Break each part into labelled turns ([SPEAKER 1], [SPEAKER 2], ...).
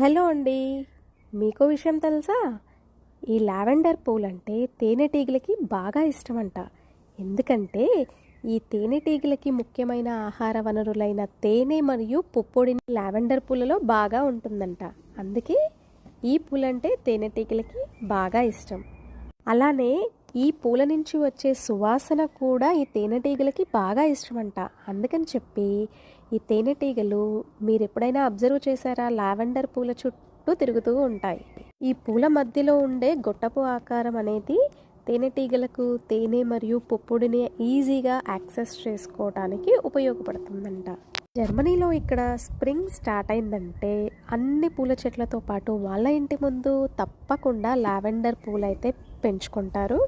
[SPEAKER 1] Hello అండి. మీకో విషయం తెలుసా? ఈ లావెండర్ పూలంటే తేనెటీగలకి బాగా ఇష్టమంట. ఎందుకంటే ఈ తేనెటీగలకి ముఖ్యమైన ఆహార వనరులైన తేనె మరియు పుప్పొడిని లావెండర్ పూలలో బాగా ఉంటుందంట. అందుకే ఈ పూలంటే తేనెటీగలకి బాగా ఇష్టం. అలానే ఈ పూల నుంచి వచ్చే సువాసన కూడా ఈ తేనెటీగలకి బాగా ఇష్టమంట. అందుకని చెప్పి ఈ తేనెటీగలు మీరు ఎప్పుడైనా అబ్జర్వ్ చేశారా? లావెండర్ పూల చుట్టూ తిరుగుతూ ఉంటాయి. ఈ పూల మధ్యలో ఉండే గొట్టపు ఆకారం అనేది తేనెటీగలకు తేనె మరియు పుప్పొడిని ఈజీగా యాక్సెస్ చేసుకోవడానికి ఉపయోగపడుతుందంట. జర్మనీలో ఇక్కడ స్ప్రింగ్ స్టార్ట్ అయిందంటే అన్ని పూల చెట్లతో పాటు వాళ్ళ ఇంటి ముందు తప్పకుండా లావెండర్ పూలైతే పెంచుకుంటారు.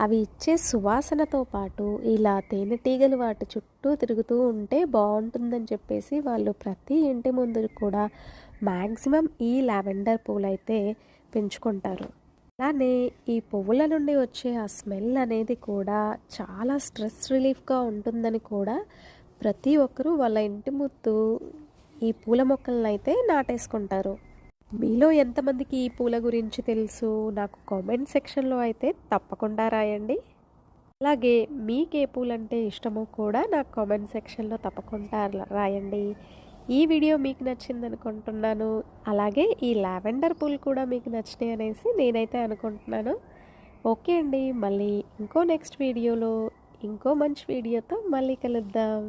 [SPEAKER 1] అవి ఇచ్చే సువాసనతో పాటు ఇలా తేనెటీగలు వాటి చుట్టూ తిరుగుతూ ఉంటే బాగుంటుందని చెప్పేసి వాళ్ళు ప్రతి ఇంటి ముందు కూడా మ్యాక్సిమం ఈ లావెండర్ పూలైతే పెంచుకుంటారు. అలానే ఈ పువ్వుల నుండి వచ్చే ఆ స్మెల్ అనేది కూడా చాలా స్ట్రెస్ రిలీఫ్గా ఉంటుందని కూడా ప్రతి ఒక్కరూ వాళ్ళ ఇంటి ముందు ఈ పూల మొక్కలను అయితే నాటేసుకుంటారు. మీలో ఎంతమందికి ఈ పూల గురించి తెలుసు? నాకు కామెంట్ సెక్షన్లో అయితే తప్పకుండా రాయండి. అలాగే మీకు ఏ పూలంటే ఇష్టమో కూడా నాకు కామెంట్ సెక్షన్లో తప్పకుండా రాయండి. ఈ వీడియో మీకు నచ్చింది అనుకుంటున్నాను. అలాగే ఈ లావెండర్ పూలు కూడా మీకు నచ్చినాయి అనేసి నేనైతే అనుకుంటున్నాను. ఓకే అండి, మళ్ళీ ఇంకో నెక్స్ట్ వీడియోలో ఇంకో మంచి వీడియోతో మళ్ళీ కలుద్దాం.